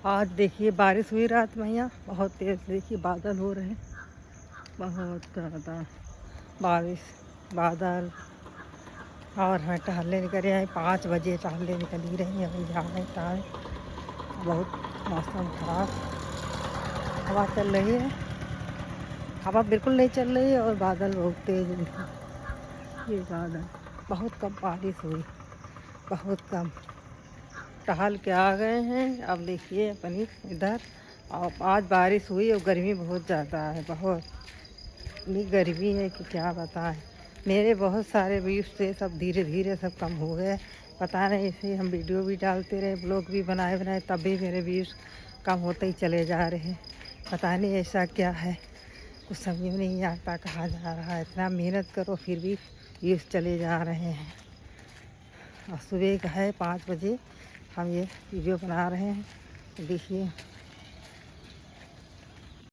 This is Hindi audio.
आज देखिए बारिश हुई रात में, यहाँ बहुत तेज़ देखिए बादल हो रहे हैं, बहुत ज़्यादा बारिश बादल। और हमें टहलने निकल आए 5 बजे, टहलने निकल ही रही हैं, अभी जा रहे हैं टहल। बहुत मौसम खराब, हवा चल रही है, हवा बिल्कुल नहीं चल रही है और बादल बहुत तेज़ हैं। ये बादल, बहुत कम बारिश हुई, बहुत कम। टहल के आ गए हैं, अब देखिए अपनी इधर। और आज बारिश हुई और गर्मी बहुत ज़्यादा है, बहुत इतनी गर्मी है कि क्या बताएं। मेरे बहुत सारे व्यूज़ थे, सब धीरे धीरे सब कम हो गए। पता नहीं, ऐसे हम वीडियो भी डालते रहे, ब्लॉग भी बनाए तब भी मेरे व्यूज़ कम होते ही चले जा रहे हैं। पता नहीं ऐसा क्या है, कुछ समझ में नहीं आता कहाँ जा रहा है। इतना मेहनत करो फिर भी व्यूज़ चले जा रहे हैं। और सुबह का है 5 बजे, हम ये वीडियो बना रहे हैं। देखिए